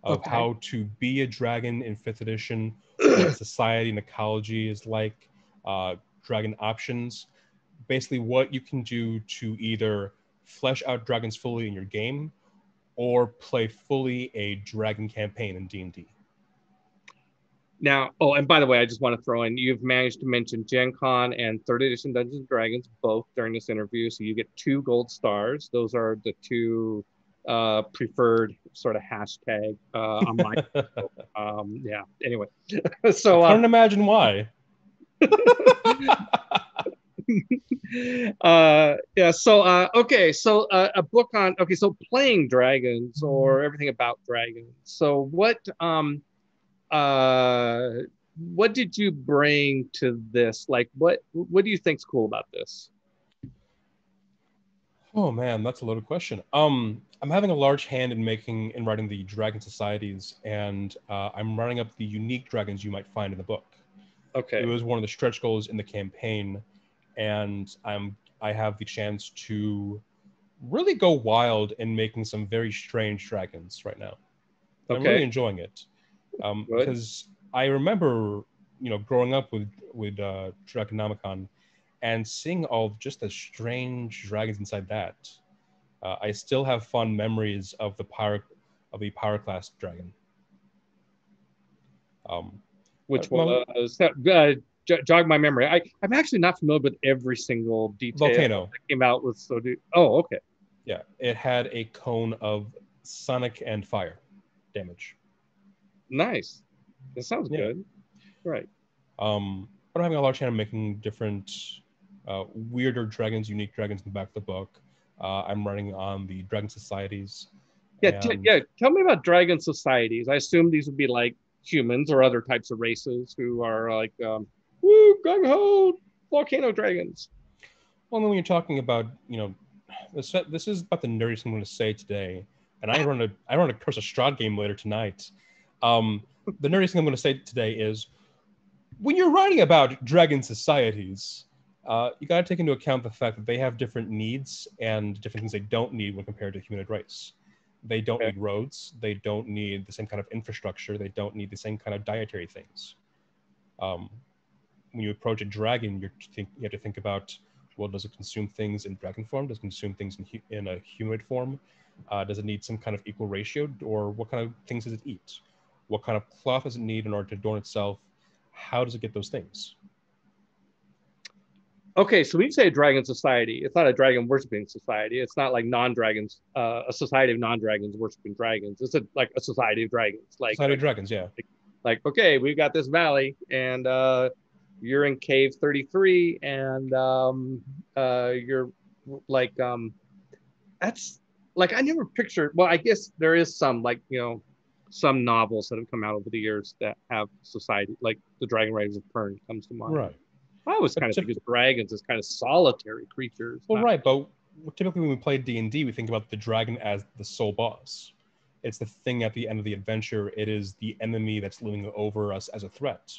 of how to be a dragon in 5th edition, what society and ecology is like, dragon options, basically what you can do to either flesh out dragons fully in your game or play fully a dragon campaign in D&D. Now, and by the way, I just want to throw in, you've managed to mention Gen Con and 3rd edition Dungeons & Dragons both during this interview, so you get 2 gold stars. Those are the 2 preferred sort of hashtag on my yeah, anyway. So I can't imagine why. Yeah, so okay, so a book on, so playing dragons or everything about dragons. So what did you bring to this? Like, what do you think's cool about this? Oh man, that's a loaded question. I'm having a large hand in writing the dragon societies, and I'm writing up the unique dragons you might find in the book. Okay. It was one of the stretch goals in the campaign, and I have the chance to really go wild in making some very strange dragons right now. I'm really enjoying it, because I remember growing up with Draconomicon, and seeing all just the strange dragons inside that, I still have fond memories of the power class dragon. Which was jog my memory. I'm actually not familiar with every single detail Volcano that came out with Oh, okay. Yeah, it had a cone of sonic and fire damage. Nice. That sounds good. Right. I'm having a lot of chance making different weirder dragons, unique dragons in the back of the book. I'm running on the Dragon Societies. Yeah, tell me about Dragon Societies. I assume these would be like humans or other types of races who are like, woo, gung-ho, volcano dragons. Well, when you're talking about, this is about the nerdiest I'm going to say today, and I run a Curse of Strahd game later tonight. The nerdiest thing I'm going to say today is, when you're writing about dragon societies, you got to take into account the fact that they have different needs and different things they don't need when compared to the humanoid race. They don't need roads. They don't need the same kind of infrastructure. They don't need the same kind of dietary things. When you approach a dragon, you have to think about, well, does it consume things in dragon form? Does it consume things in a humanoid form? Does it need some kind of equal ratio? Or what kind of things does it eat? What kind of cloth does it need in order to adorn itself? How does it get those things? Okay, so when you say a dragon society, it's not a dragon worshiping society. It's not like non-dragons, a society of non-dragons worshiping dragons. It's like a society of dragons. Society of dragons, yeah. Like, okay, we've got this valley, and you're in cave 33, and you're like, that's like, I never pictured. Well, I guess there is some, like, some novels that have come out over the years that have society, like the Dragon Riders of Pern comes to mind. Right. I always kind of think of dragons as kind of solitary creatures. Well, right, but typically when we play D&D, we think about the dragon as the sole boss. It's the thing at the end of the adventure. It is the enemy that's looming over us as a threat.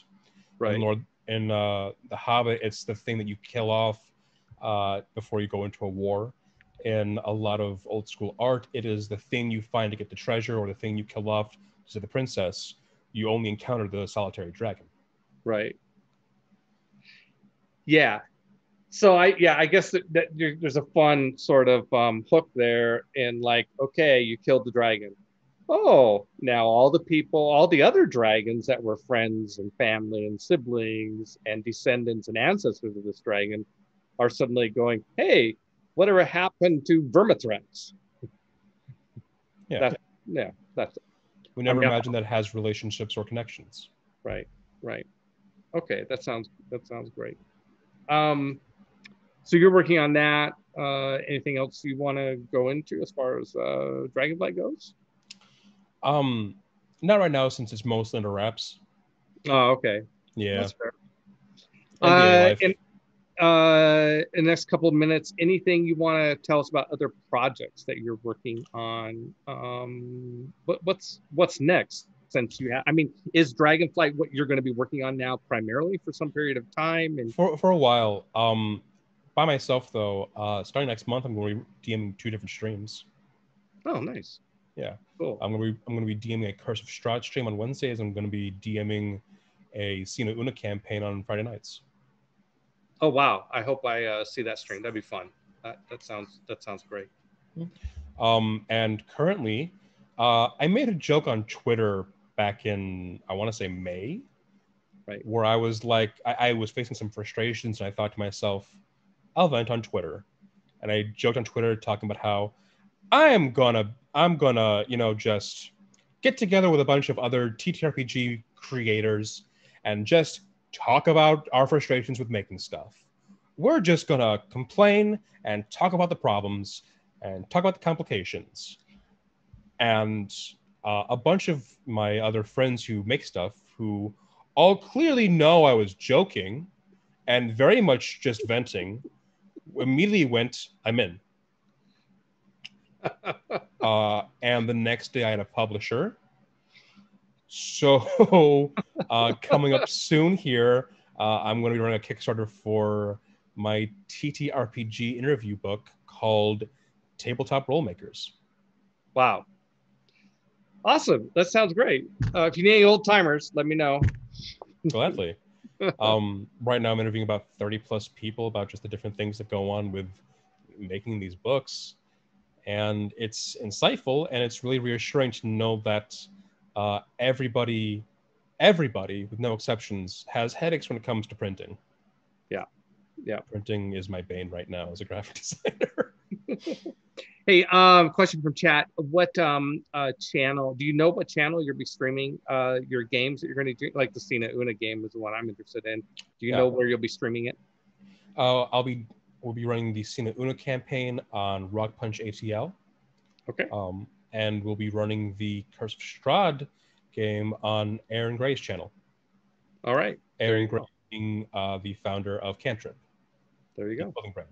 Right. In The Hobbit, it's the thing that you kill off before you go into a war. In a lot of old school art, it is the thing you find to get the treasure, or the thing you kill off to save the princess. You only encounter the solitary dragon. Right. Yeah. So I guess that there's a fun sort of hook there in, like, okay, you killed the dragon. Oh, now all the other dragons that were friends and family and siblings and descendants and ancestors of this dragon are suddenly going, hey, whatever happened to Vermithrax? Yeah. That's we never imagined that it has relationships or connections. Right. Okay, that sounds great. So you're working on that. Anything else you want to go into as far as Dragonflight goes? Not right now, since it's mostly under wraps. Oh, okay. Yeah. That's fair. life. In the next couple of minutes, anything you want to tell us about other projects that you're working on? What's next? Since you have, is Dragonflight what you're going to be working on now primarily for some period of time? And for a while, by myself though. Starting next month, I'm going to be DMing 2 different streams. Oh, nice. Yeah, cool. I'm going to be DMing a Curse of Strahd stream on Wednesdays. I'm going to be DMing a Sina Una campaign on Friday nights. Oh wow! I hope I see that stream. That'd be fun. That sounds great. And currently, I made a joke on Twitter back in, I want to say, May, right? Where I was like, I was facing some frustrations, and I thought to myself, I'll vent on Twitter. And I joked on Twitter talking about how I'm gonna, just get together with a bunch of other TTRPG creators and just talk about our frustrations with making stuff. We're just gonna complain and talk about the problems and talk about the complications. And a bunch of my other friends who make stuff, who all clearly know I was joking and very much just venting, immediately went, I'm in. And the next day I had a publisher. So coming up soon here, I'm going to be running a Kickstarter for my TTRPG interview book called Tabletop Rolemakers. Wow. Awesome. That sounds great. If you need any old timers, let me know. Gladly. Right now I'm interviewing about 30 plus people about just the different things that go on with making these books. And it's insightful, and it's really reassuring to know that everybody with no exceptions has headaches when it comes to printing. Yeah. Printing is my bane right now as a graphic designer. Hey, question from chat. What channel, do you know what channel you'll be streaming your games that you're going to do? Like the Sina Inu game is the one I'm interested in. Do you know where you'll be streaming it? We'll be running the Sina Inu campaign on Rock Punch ATL. Okay. And we'll be running the Curse of Strahd game on Aaron Gray's channel. All right. Aaron Gray being the founder of Cantrip. There you go. Clothing brand.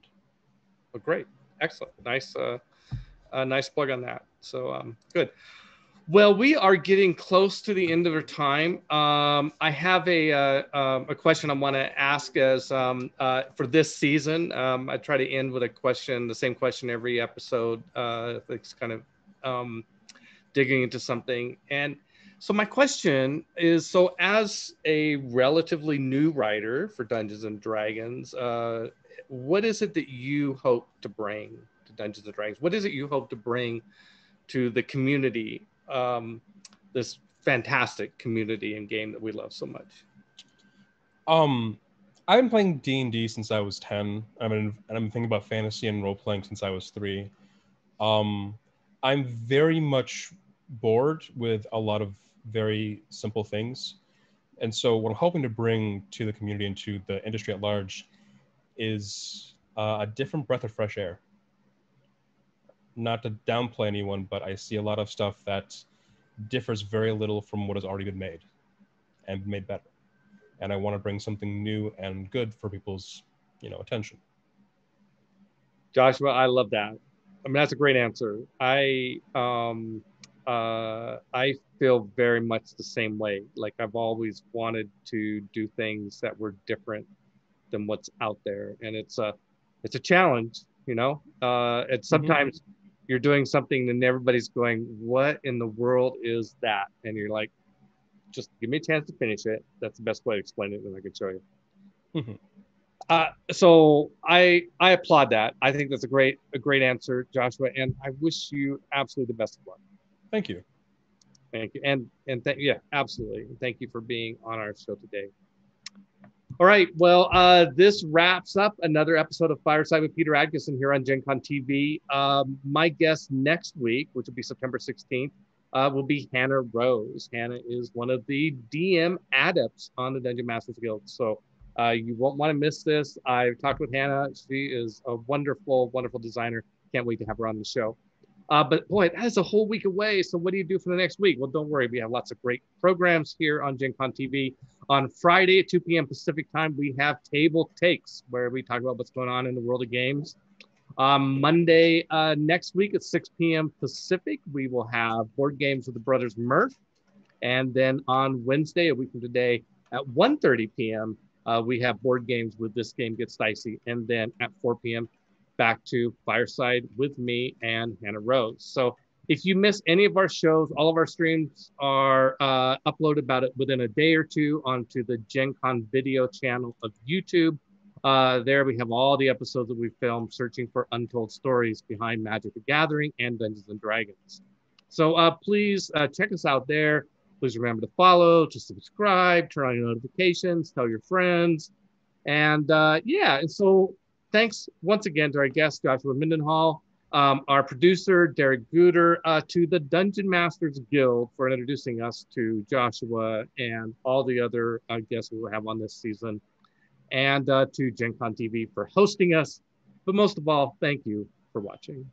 Oh, great. Excellent. Nice nice plug on that. So good. Well, we are getting close to the end of our time. I have a question I want to ask as for this season. I try to end with a question, the same question every episode. It's kind of digging into something. And so my question is, so as a relatively new writer for Dungeons and Dragons, what is it that you hope to bring to Dungeons and Dragons? What is it you hope to bring to the community, this fantastic community and game that we love so much? I've been playing D&D since I was 10. And I'm thinking about fantasy and role-playing since I was 3. I'm very much bored with a lot of very simple things. And so what I'm hoping to bring to the community and to the industry at large is a different breath of fresh air. Not to downplay anyone, but I see a lot of stuff that differs very little from what has already been made and made better. And I want to bring something new and good for people's, attention. Joshua, I love that. I mean, that's a great answer. I feel very much the same way. Like I've always wanted to do things that were different than what's out there, and it's a challenge. It's sometimes you're doing something and everybody's going, "What in the world is that?" And you're like, "Just give me a chance to finish it." That's the best way to explain it, and I can show you. So I applaud that. I think that's a great answer, Joshua, and I wish you absolutely the best of luck. Thank you. Thank you, and yeah, absolutely. Thank you for being on our show today. All right, well, this wraps up another episode of Fireside with Peter Adkison here on Gen Con TV. My guest next week, which will be September 16th, will be Hannah Rose. Hannah is one of the DM adepts on the Dungeon Masters Guild, so you won't want to miss this. I've talked with Hannah. She is a wonderful, wonderful designer. Can't wait to have her on the show. But boy, that is a whole week away. So what do you do for the next week? Well, don't worry. We have lots of great programs here on Gen Con TV. On Friday at 2 p.m. Pacific time, we have Table Takes, where we talk about what's going on in the world of games. Monday next week at 6 p.m. Pacific, we will have Board Games with the Brothers Murph. And then on Wednesday, a week from today, at 1:30 p.m., we have Board Games with This Game Gets Dicey. And then at 4 p.m., back to Fireside with me and Hannah Rose. So if you miss any of our shows, all of our streams are uploaded about it within a day or two onto the Gen Con video channel of YouTube. There we have all the episodes that we filmed searching for untold stories behind Magic the Gathering and Dungeons and Dragons. So please check us out there. Please remember to follow, to subscribe, turn on your notifications, tell your friends. And and so thanks once again to our guest, Joshua Mendenhall, our producer, Derek Guter, to the Dungeon Masters Guild for introducing us to Joshua and all the other guests we will have on this season, and to Gen Con TV for hosting us. But most of all, thank you for watching.